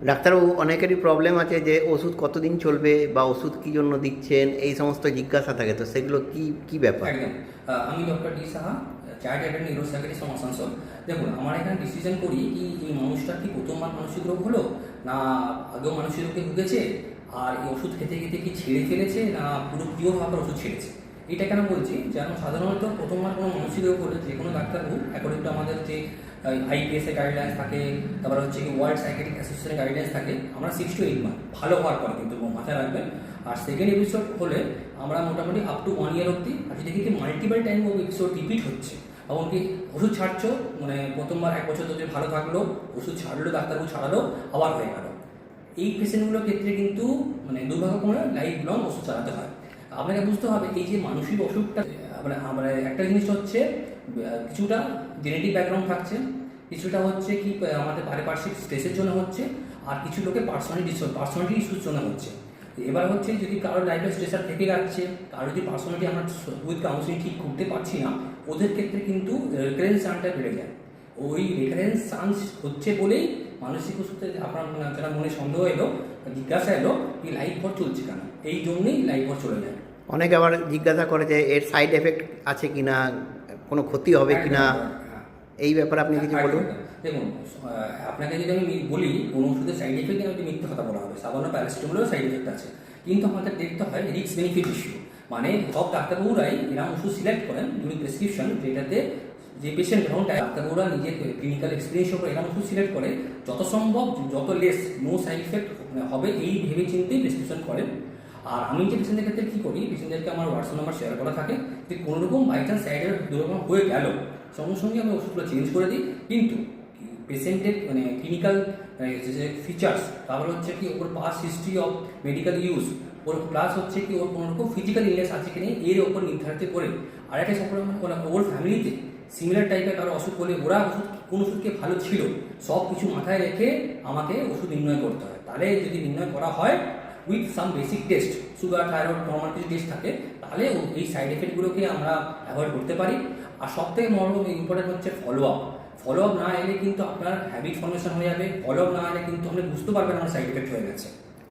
ডাক্তারবাবু, অনেকেরই প্রবলেম আছে যে ওষুধ কতদিন চলবে বা ওষুধ কী জন্য দিচ্ছেন, এই সমস্ত জিজ্ঞাসা থাকে। তো সেগুলো কি কি ব্যাপার? একদম। আমি doctor D Saha, chartered attend neuropsychiatrist from Asansol. দেখুন, আমার এখানে ডিসিশন করি কি এই মানুষটার কি প্রথমবার মানসিক রোগ হলো, না আগেও মানসিক রোগে ভুগেছে, আর এই ওষুধ খেতে খেতে কি ছেড়ে ফেলেছে, না পুরোপুরিভাবে ওষুধ ছেড়েছে। এটা কেন বলছি, যেন সাধারণত প্রথমবার কোনো মানসিক রোগ হলে যে কোনো ডাক্তারবাবু অ্যাকর্ডিং টু আমাদের যে আইপিএসের গাইডলাইন্স থাকে, তারপর হচ্ছে কি ওয়ার্ল্ড সাইকিয়াট্রিক অ্যাসোসিয়েশনের গাইডলাইন্স থাকে, আমরা 6 to 8 মান্থ ভালো হওয়ার পর কিন্তু মাথায় রাখবেন। আর সেকেন্ড এপিসোড হলে আমরা মোটামুটি আপ টু 1 year অব্দি, আর যদি দেখি মাল্টিপল টাইম ও এপিসোড রিপিট হচ্ছে, এমনকি ওষুধ ছাড়ছো, মানে প্রথমবার 1 বছর ধরে ভালো থাকলো, ওষুধ ছাড়লো, ডাক্তারবাবু ছাড়ালো, আবার হয়ে গেল, এই পেশেন্টগুলোর ক্ষেত্রে কিন্তু মানে দুর্ভাগ্যক্রমে লাইফ লং ওষুধ চালাতে হয়। আপনাকে বুঝতে হবে এই যে মানসিক অসুখটা, মানে একটা জিনিস হচ্ছে কিছুটা জেনেটিক ব্যাকগ্রাউন্ড থাকছে, কিছুটা হচ্ছে কি আমাদের পারিপার্শ্বিক স্ট্রেসের জন্য হচ্ছে, আর কিছু লোকে পার্সোনালিটি ইস্যুর জন্য হচ্ছে। এবার হচ্ছে যদি কারোর লাইফে স্ট্রেসার থেকে যাচ্ছে, কারো যদি পার্সোনালিটি আমরা উইথ কাউন্সিলিং ঠিক করতে পারছি না, ওদের ক্ষেত্রে কিন্তু রেকারেন্স চান্সটা বেড়ে যায়। ওই রেকারেন্স চান্স হচ্ছে বলেই মানসিক ওষুধে আপনার যারা মনে সন্দেহ এলো, জিজ্ঞাসা এলো এই লাইফ ভর চলছে কেন, এই জন্যই লাইফ ভর চলে যায়। অনেকে আবার জিজ্ঞাসা করে যে এর সাইড এফেক্ট আছে কিনা, কোনো ক্ষতি হবে কিনা, এই ব্যাপারে আপনি কিছু বলুন। দেখুন, আপনাকে যদি আমি বলি কোনো ওষুধের সাইড এফেক্ট, আমি মিথ্যে কথা বলা হবে। সাধারণ প্যারাসিটামলেরও সাইড এফেক্ট আছে, কিন্তু আমাদের দেখতে হয় রিস্ক বেনিফিট ইস্যু। মানে সব ডাক্তারবাবুরাই এরকম ওষুধ সিলেক্ট করেন ডিউরিং প্রেসক্রিপশন, যেটাতে যে পেশেন্ট ধরুন ডাক্তারবাবুরা নিজের ক্লিনিক্যাল এক্সপিরিয়েন্সের উপর এরকম ওষুধ সিলেক্ট করে যত সম্ভব যত লেস নো সাইড এফেক্ট হবে এই ভেবে চিন্তেই প্রেসক্রিপশন করেন। আর আমি যে পেশেন্টের ক্ষেত্রে কী করি, পেশেন্টদেরকে আমার হোয়াটসঅ্যাপ নাম্বার শেয়ার করা থাকে, যে কোনোরকম বাই চান্স সাইড এফেক্ট দুরকম হয়ে গেল, সঙ্গে সঙ্গে আমি ওষুধগুলো চেঞ্জ করে দিই। কিন্তু পেশেন্টের মানে ক্লিনিক্যাল যে ফিচার্স, তারপর হচ্ছে কি ওর past history of medical use, ওর প্লাস হচ্ছে কি ওর কোনো রকম ফিজিক্যাল ইলনেস আছে কি নেই, এর ওপর নির্ধারিত করে। আর একটা ওর ফ্যামিলিতে সিমিলার টাইপের কারো অসুখ হলে ওরা ওষুধ কোন ওষুধকে ভালো ছিল সব কিছু মাথায় রেখে আমাকে ওষুধ নির্ণয় করতে হয়। তাহলে যদি নির্ণয় করা হয় with some basic test, sugar, thyroid, normal কিছু টেস্ট থাকে, তাহলে এই সাইড এফেক্টগুলোকে আমরা অ্যাভয়েড করতে পারি। আর সবথেকে ইম্পর্টেন্ট হচ্ছে ফলো আপ না এলে কিন্তু আপনার হ্যাবিট ফর্মেশন হয়ে যাবে। ফলো আপ না এলে কিন্তু আপনি বুঝতে পারবেন আমার সাইড এফেক্ট হয়ে গেছে।